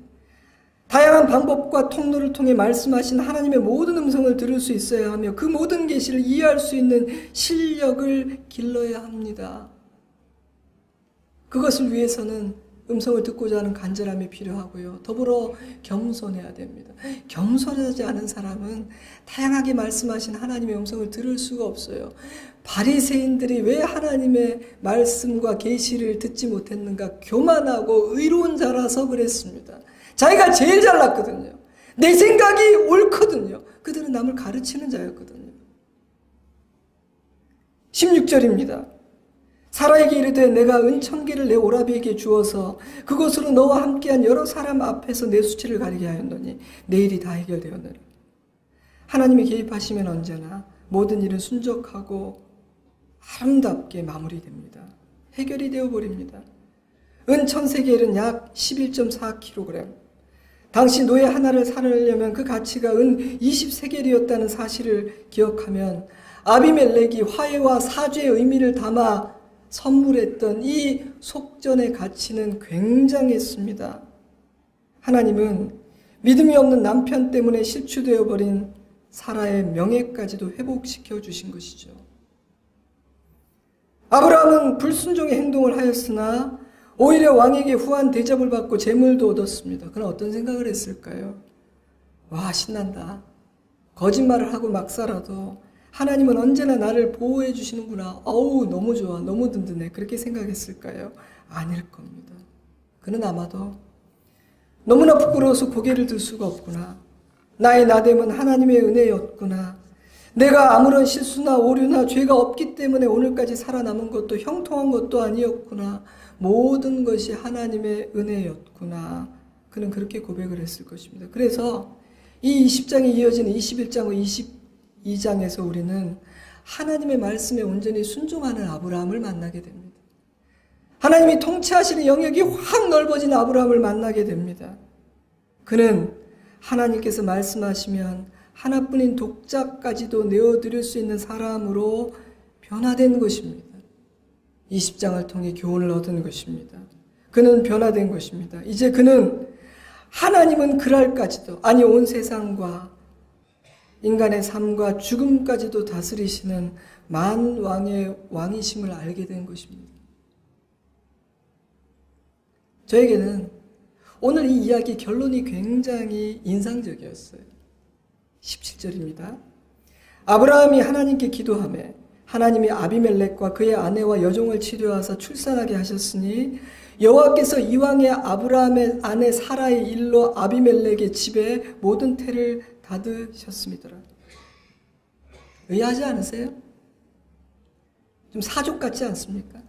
다양한 방법과 통로를 통해 말씀하신 하나님의 모든 음성을 들을 수 있어야 하며 그 모든 계시를 이해할 수 있는 실력을 길러야 합니다. 그것을 위해서는 음성을 듣고자 하는 간절함이 필요하고요. 더불어 겸손해야 됩니다. 겸손하지 않은 사람은 다양하게 말씀하신 하나님의 음성을 들을 수가 없어요. 바리새인들이 왜 하나님의 말씀과 계시를 듣지 못했는가? 교만하고 의로운 자라서 그랬습니다. 자기가 제일 잘났거든요. 내 생각이 옳거든요. 그들은 남을 가르치는 자였거든요. 16절입니다. 사라에게 이르되 내가 은천계를 내 오라비에게 주어서 그곳으로 너와 함께한 여러 사람 앞에서 내 수치를 가리게 하였노니 내일이 다 해결되었느라. 하나님이 개입하시면 언제나 모든 일은 순적하고 아름답게 마무리됩니다. 해결이 되어버립니다. 은천세겔은 약 11.4kg. 당시 노예 하나를 사려면 그 가치가 은 20세겔이었다는 사실을 기억하면 아비멜렉이 화해와 사죄의 의미를 담아 선물했던 이 속전의 가치는 굉장했습니다. 하나님은 믿음이 없는 남편 때문에 실추되어 버린 사라의 명예까지도 회복시켜 주신 것이죠. 아브라함은 불순종의 행동을 하였으나 오히려 왕에게 후한 대접을 받고 재물도 얻었습니다. 그는 어떤 생각을 했을까요? 와, 신난다. 거짓말을 하고 막 살아도 하나님은 언제나 나를 보호해 주시는구나. 어우, 너무 좋아. 너무 든든해. 그렇게 생각했을까요? 아닐 겁니다. 그는 아마도 너무나 부끄러워서 고개를 들 수가 없구나. 나의 나됨은 하나님의 은혜였구나. 내가 아무런 실수나 오류나 죄가 없기 때문에 오늘까지 살아남은 것도 형통한 것도 아니었구나. 모든 것이 하나님의 은혜였구나. 그는 그렇게 고백을 했을 것입니다. 그래서 이 20장에 이어지는 21장과 22장에서 우리는 하나님의 말씀에 온전히 순종하는 아브라함을 만나게 됩니다. 하나님이 통치하시는 영역이 확 넓어진 아브라함을 만나게 됩니다. 그는 하나님께서 말씀하시면 하나뿐인 독자까지도 내어드릴 수 있는 사람으로 변화된 것입니다. 20장을 통해 교훈을 얻은 것입니다. 그는 변화된 것입니다. 이제 그는 하나님은 그랄까지도, 아니 온 세상과 인간의 삶과 죽음까지도 다스리시는 만왕의 왕이심을 알게 된 것입니다. 저에게는 오늘 이 이야기 결론이 굉장히 인상적이었어요. 17절입니다. 아브라함이 하나님께 기도하며 하나님이 아비멜렉과 그의 아내와 여종을 치료하사 출산하게 하셨으니 여호와께서 이왕에 아브라함의 아내 사라의 일로 아비멜렉의 집에 모든 태를 닫으셨음이더라. 의아하지 않으세요? 좀 사족 같지 않습니까?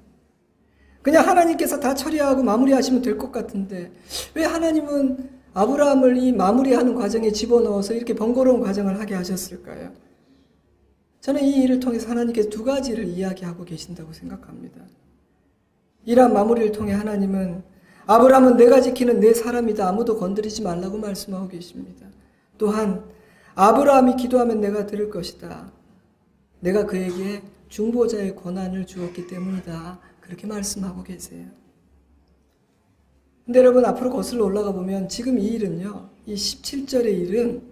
그냥 하나님께서 다 처리하고 마무리하시면 될 것 같은데 왜 하나님은 아브라함을 이 마무리하는 과정에 집어넣어서 이렇게 번거로운 과정을 하게 하셨을까요? 저는 이 일을 통해서 하나님께서 두 가지를 이야기하고 계신다고 생각합니다. 이러한 마무리를 통해 하나님은 아브라함은 내가 지키는 내 사람이다. 아무도 건드리지 말라고 말씀하고 계십니다. 또한 아브라함이 기도하면 내가 들을 것이다. 내가 그에게 중보자의 권한을 주었기 때문이다. 그렇게 말씀하고 계세요. 근데 여러분 앞으로 거슬러 올라가 보면 지금 이 일은요. 이 17절의 일은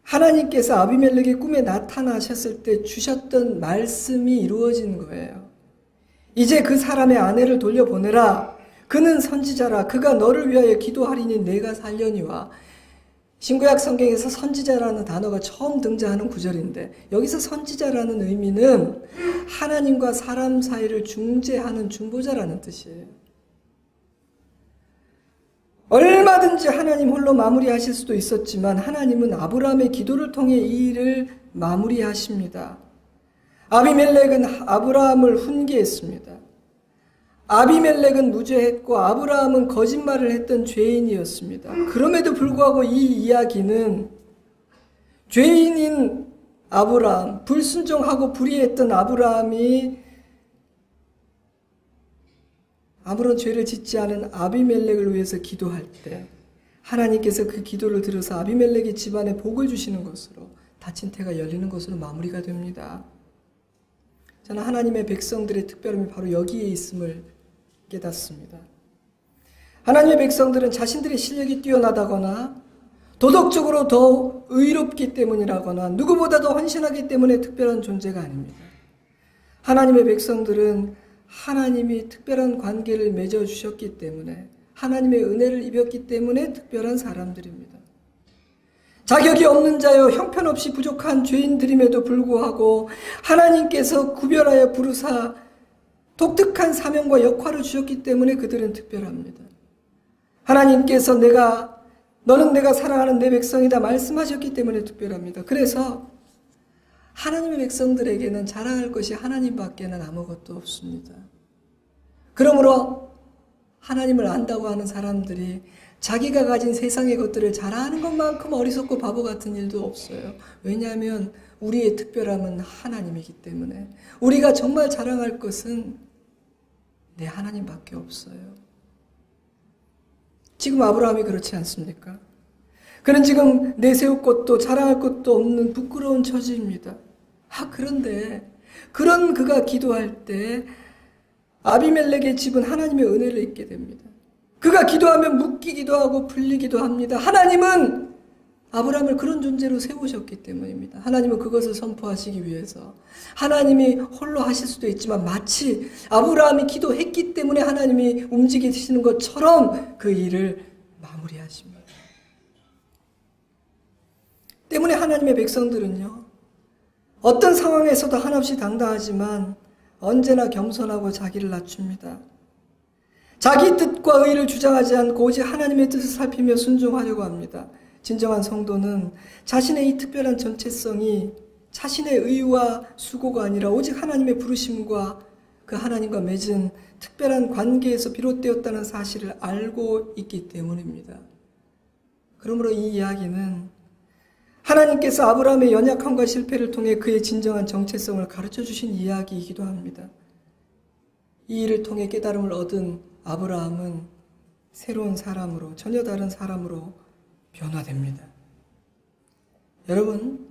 하나님께서 아비멜렉의 꿈에 나타나셨을 때 주셨던 말씀이 이루어진 거예요. 이제 그 사람의 아내를 돌려보내라. 그는 선지자라. 그가 너를 위하여 기도하리니 내가 살려니와. 신구약 성경에서 선지자라는 단어가 처음 등장하는 구절인데 여기서 선지자라는 의미는 하나님과 사람 사이를 중재하는 중보자라는 뜻이에요. 얼마든지 하나님 홀로 마무리하실 수도 있었지만 하나님은 아브라함의 기도를 통해 이 일을 마무리하십니다. 아비멜렉은 아브라함을 훈계했습니다. 아비멜렉은 무죄했고 아브라함은 거짓말을 했던 죄인이었습니다. 그럼에도 불구하고 이 이야기는 죄인인 아브라함, 불순종하고 불의했던 아브라함이 아무런 죄를 짓지 않은 아비멜렉을 위해서 기도할 때 하나님께서 그 기도를 들어서 아비멜렉의 집안에 복을 주시는 것으로 닫힌 태가 열리는 것으로 마무리가 됩니다. 저는 하나님의 백성들의 특별함이 바로 여기에 있음을 깨닫습니다. 하나님의 백성들은 자신들의 실력이 뛰어나다거나 도덕적으로 더 의롭기 때문이라거나 누구보다도 헌신하기 때문에 특별한 존재가 아닙니다. 하나님의 백성들은 하나님이 특별한 관계를 맺어주셨기 때문에 하나님의 은혜를 입었기 때문에 특별한 사람들입니다. 자격이 없는 자여 형편없이 부족한 죄인들임에도 불구하고 하나님께서 구별하여 부르사 독특한 사명과 역할을 주셨기 때문에 그들은 특별합니다. 하나님께서 너는 내가 사랑하는 내 백성이다 말씀하셨기 때문에 특별합니다. 그래서 하나님의 백성들에게는 자랑할 것이 하나님밖에는 아무것도 없습니다. 그러므로 하나님을 안다고 하는 사람들이 자기가 가진 세상의 것들을 자랑하는 것만큼 어리석고 바보 같은 일도 없어요. 왜냐하면 우리의 특별함은 하나님이기 때문에 우리가 정말 자랑할 것은 내 하나님밖에 없어요. 지금 아브라함이 그렇지 않습니까? 그는 지금 내세울 것도 자랑할 것도 없는 부끄러운 처지입니다. 그런데 그런 그가 기도할 때 아비멜렉의 집은 하나님의 은혜를 입게 됩니다. 그가 기도하면 묶이기도 하고 풀리기도 합니다. 하나님은 아브라함을 그런 존재로 세우셨기 때문입니다. 하나님은 그것을 선포하시기 위해서 하나님이 홀로 하실 수도 있지만 마치 아브라함이 기도했기 때문에 하나님이 움직이시는 것처럼 그 일을 마무리하십니다. 때문에 하나님의 백성들은요, 어떤 상황에서도 한없이 당당하지만 언제나 겸손하고 자기를 낮춥니다. 자기 뜻과 의를 주장하지 않고 오직 하나님의 뜻을 살피며 순종하려고 합니다. 진정한 성도는 자신의 이 특별한 전체성이 자신의 의와 수고가 아니라 오직 하나님의 부르심과 그 하나님과 맺은 특별한 관계에서 비롯되었다는 사실을 알고 있기 때문입니다. 그러므로 이 이야기는 하나님께서 아브라함의 연약함과 실패를 통해 그의 진정한 정체성을 가르쳐 주신 이야기이기도 합니다. 이 일을 통해 깨달음을 얻은 아브라함은 새로운 사람으로, 전혀 다른 사람으로 변화됩니다. 여러분,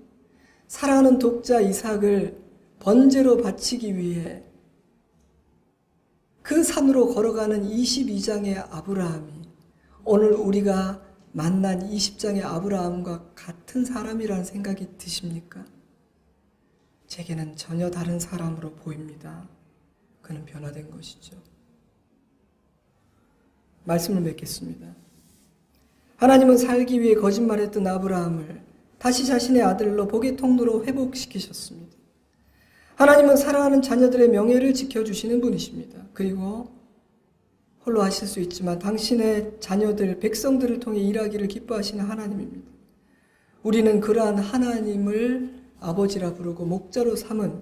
사랑하는 독자 이삭을 번제로 바치기 위해 그 산으로 걸어가는 22장의 아브라함이 오늘 우리가 만난 20장의 아브라함과 같은 사람이라는 생각이 드십니까? 제게는 전혀 다른 사람으로 보입니다. 그는 변화된 것이죠. 말씀을 맺겠습니다. 하나님은 살기 위해 거짓말했던 아브라함을 다시 자신의 아들로 복의 통로로 회복시키셨습니다. 하나님은 사랑하는 자녀들의 명예를 지켜주시는 분이십니다. 그리고 홀로 하실 수 있지만 당신의 자녀들, 백성들을 통해 일하기를 기뻐하시는 하나님입니다. 우리는 그러한 하나님을 아버지라 부르고 목자로 삼은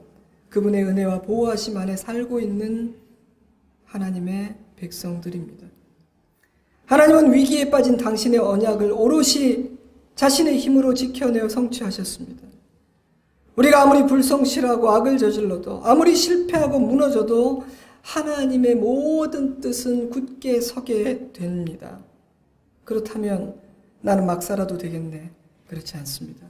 그분의 은혜와 보호하심 안에 살고 있는 하나님의 백성들입니다. 하나님은 위기에 빠진 당신의 언약을 오롯이 자신의 힘으로 지켜내어 성취하셨습니다. 우리가 아무리 불성실하고 악을 저질러도, 아무리 실패하고 무너져도 하나님의 모든 뜻은 굳게 서게 됩니다. 그렇다면 나는 막 살아도 되겠네. 그렇지 않습니다.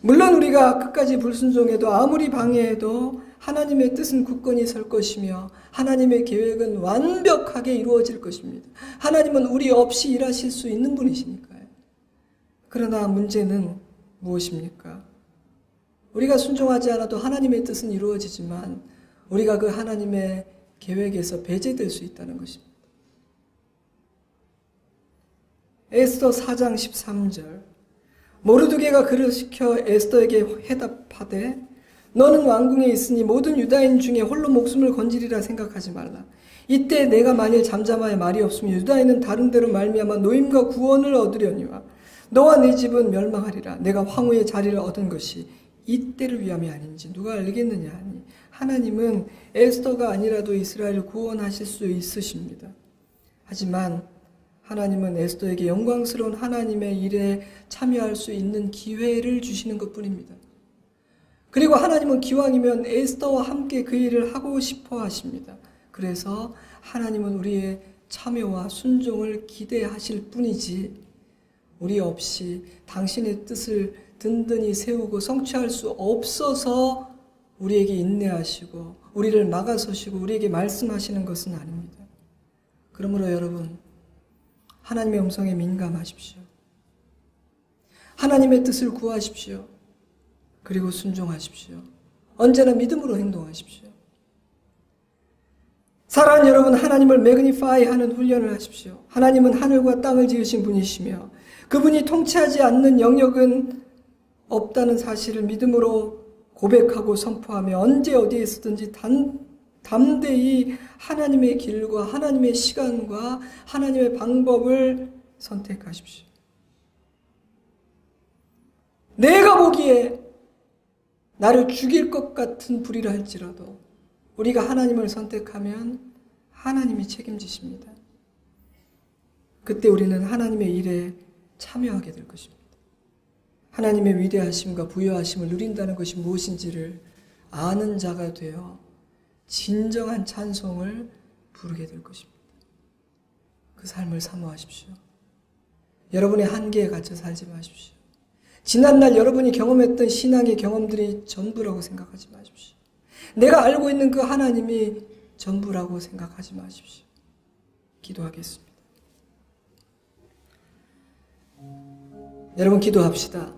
물론 우리가 끝까지 불순종해도 아무리 방해해도 하나님의 뜻은 굳건히 설 것이며 하나님의 계획은 완벽하게 이루어질 것입니다. 하나님은 우리 없이 일하실 수 있는 분이시니까요. 그러나 문제는 무엇입니까? 우리가 순종하지 않아도 하나님의 뜻은 이루어지지만 우리가 그 하나님의 계획에서 배제될 수 있다는 것입니다. 에스더 4장 13절 모르드게가 그를 시켜 에스더에게 해답하되 너는 왕궁에 있으니 모든 유다인 중에 홀로 목숨을 건지리라 생각하지 말라. 이때 내가 만일 잠잠하여 말이 없으면 유다인은 다른 데로 말미암아 노임과 구원을 얻으려니와 너와 네 집은 멸망하리라. 내가 황후의 자리를 얻은 것이 이때를 위함이 아닌지 누가 알겠느냐 하니 하나님은 에스더가 아니라도 이스라엘을 구원하실 수 있으십니다. 하지만 하나님은 에스더에게 영광스러운 하나님의 일에 참여할 수 있는 기회를 주시는 것뿐입니다. 그리고 하나님은 기왕이면 에스더와 함께 그 일을 하고 싶어 하십니다. 그래서 하나님은 우리의 참여와 순종을 기대하실 뿐이지 우리 없이 당신의 뜻을 든든히 세우고 성취할 수 없어서 우리에게 인내하시고 우리를 막아서시고 우리에게 말씀하시는 것은 아닙니다. 그러므로 여러분, 하나님의 음성에 민감하십시오. 하나님의 뜻을 구하십시오. 그리고 순종하십시오. 언제나 믿음으로 행동하십시오. 사랑하는 여러분, 하나님을 매그니파이 하는 훈련을 하십시오. 하나님은 하늘과 땅을 지으신 분이시며 그분이 통치하지 않는 영역은 없다는 사실을 믿음으로 고백하고 선포하며 언제 어디에서든지 담대히 하나님의 길과 하나님의 시간과 하나님의 방법을 선택하십시오. 내가 보기에 나를 죽일 것 같은 불이라 할지라도 우리가 하나님을 선택하면 하나님이 책임지십니다. 그때 우리는 하나님의 일에 참여하게 될 것입니다. 하나님의 위대하심과 부여하심을 누린다는 것이 무엇인지를 아는 자가 되어 진정한 찬송을 부르게 될 것입니다. 그 삶을 사모하십시오. 여러분의 한계에 갇혀 살지 마십시오. 지난날 여러분이 경험했던 신앙의 경험들이 전부라고 생각하지 마십시오. 내가 알고 있는 그 하나님이 전부라고 생각하지 마십시오. 기도하겠습니다. 여러분 기도합시다.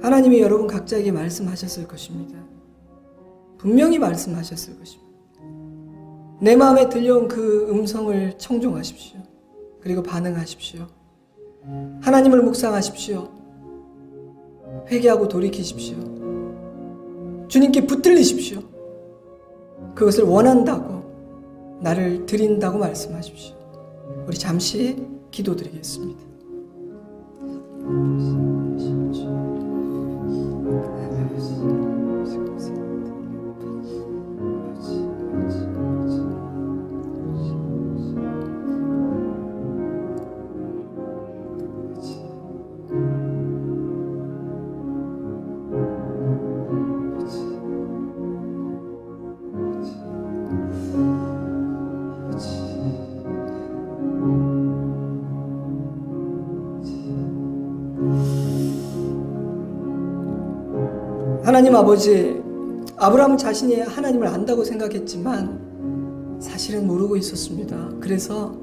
하나님이 여러분 각자에게 말씀하셨을 것입니다. 분명히 말씀하셨을 것입니다. 내 마음에 들려온 그 음성을 청종하십시오. 그리고 반응하십시오. 하나님을 묵상하십시오. 회개하고 돌이키십시오. 주님께 붙들리십시오. 그것을 원한다고, 나를 드린다고 말씀하십시오. 우리 잠시 기도드리겠습니다. 하나님 아버지, 아브라함 자신이 하나님을 안다고 생각했지만 사실은 모르고 있었습니다. 그래서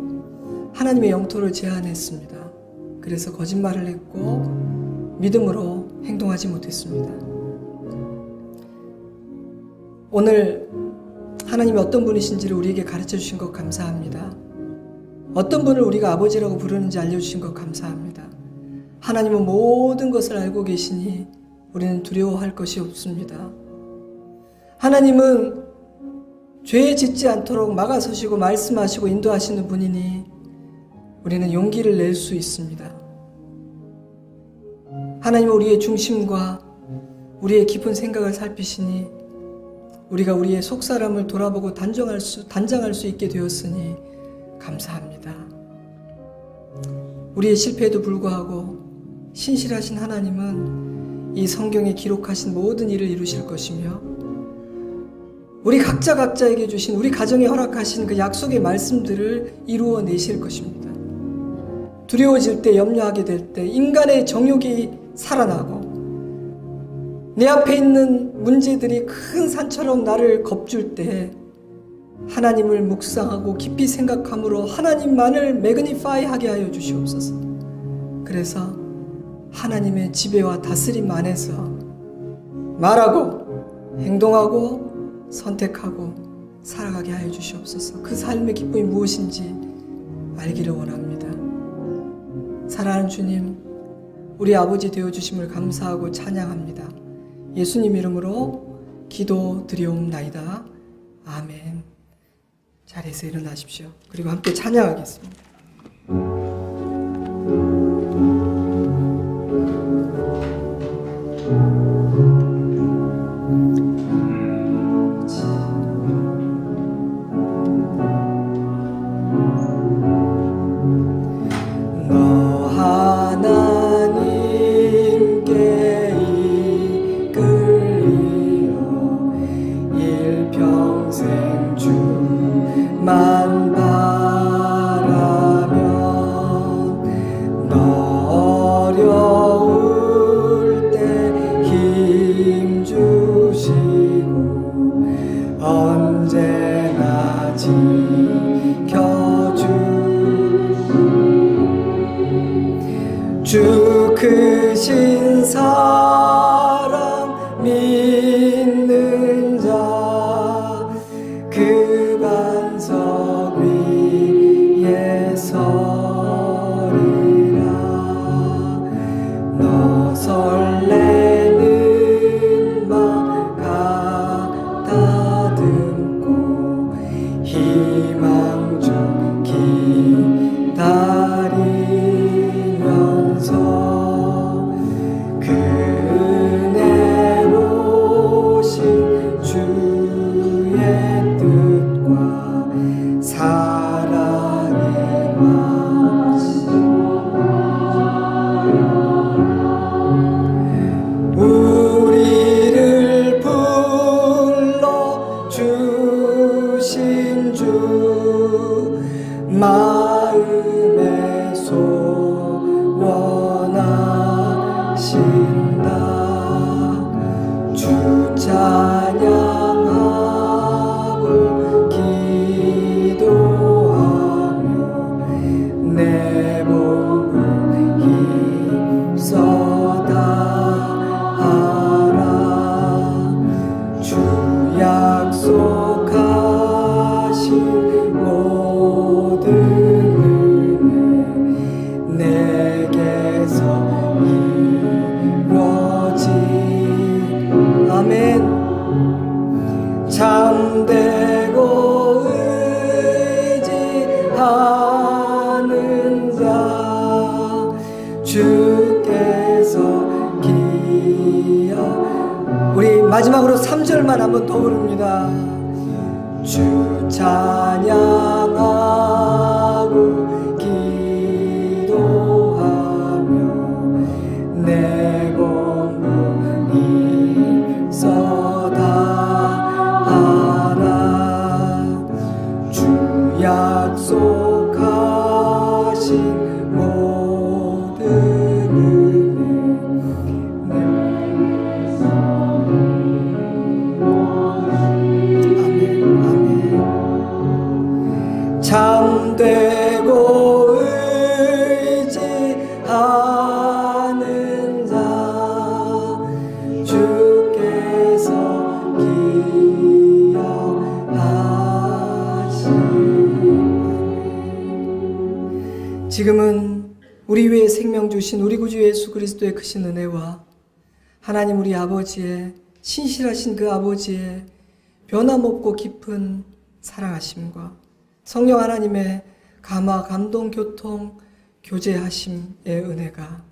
하나님의 영토를 제한했습니다. 그래서 거짓말을 했고 믿음으로 행동하지 못했습니다. 오늘 하나님이 어떤 분이신지를 우리에게 가르쳐 주신 것 감사합니다. 어떤 분을 우리가 아버지라고 부르는지 알려주신 것 감사합니다. 하나님은 모든 것을 알고 계시니 우리는 두려워할 것이 없습니다. 하나님은 죄에 짓지 않도록 막아서시고 말씀하시고 인도하시는 분이니 우리는 용기를 낼 수 있습니다. 하나님은 우리의 중심과 우리의 깊은 생각을 살피시니 우리가 우리의 속사람을 돌아보고 단장할 수 있게 되었으니 감사합니다. 우리의 실패에도 불구하고 신실하신 하나님은 이 성경에 기록하신 모든 일을 이루실 것이며 우리 각자에게 주신, 우리 가정에 허락하신 그 약속의 말씀들을 이루어 내실 것입니다. 두려워질 때, 염려하게 될 때, 인간의 정욕이 살아나고 내 앞에 있는 문제들이 큰 산처럼 나를 겁줄 때 하나님을 묵상하고 깊이 생각함으로 하나님만을 매그니파이하게 하여 주시옵소서. 그래서 하나님의 지배와 다스림 안에서 말하고 행동하고 선택하고 살아가게 하여 주시옵소서. 그 삶의 기쁨이 무엇인지 알기를 원합니다. 사랑하는 주님, 우리 아버지 되어주심을 감사하고 찬양합니다. 예수님 이름으로 기도드리옵나이다. 아멘. 자리에서 일어나십시오. 그리고 함께 찬양하겠습니다. 주 크신 사랑 믿는 자 그 반석 위에 서리라. 너 설레는 맘 가다듬고 희망 중 기다리면서 그 은혜로 내게서 이루어진 아멘. 참되고 의지하는 자 주께서 기여. 우리 마지막으로 3절만 한번 더 부릅니다. 주 찬양하고 기도하며 내 공부 힘써다 하라. 주 약속하신 모든 참되고 의지하는 자 주께서 기여하시네. 지금은 우리 위에 생명 주신 우리 구주 예수 그리스도의 크신 은혜와 하나님 우리 아버지의 신실하신 그 아버지의 변함없고 깊은 사랑하심과 성령 하나님의 감화, 감동, 교통, 교제하심의 은혜가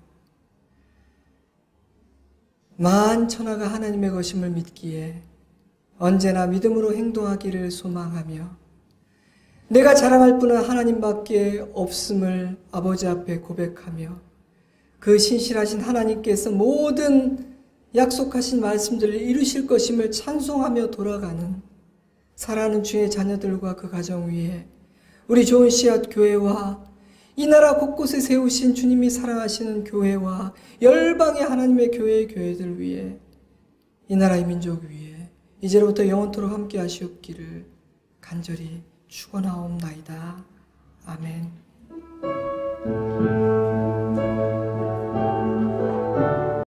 만천하가 하나님의 것임을 믿기에 언제나 믿음으로 행동하기를 소망하며 내가 자랑할 분은 하나님밖에 없음을 아버지 앞에 고백하며 그 신실하신 하나님께서 모든 약속하신 말씀들을 이루실 것임을 찬송하며 돌아가는 사랑하는 주의 자녀들과 그 가정 위에 우리 좋은 씨앗 교회와 이 나라 곳곳에 세우신 주님이 사랑하시는 교회와 열방의 하나님의 교회들 위에 이 나라의 민족 위에 이제로부터 영원토록 함께 하시옵기를 간절히 축원하옵나이다. 아멘.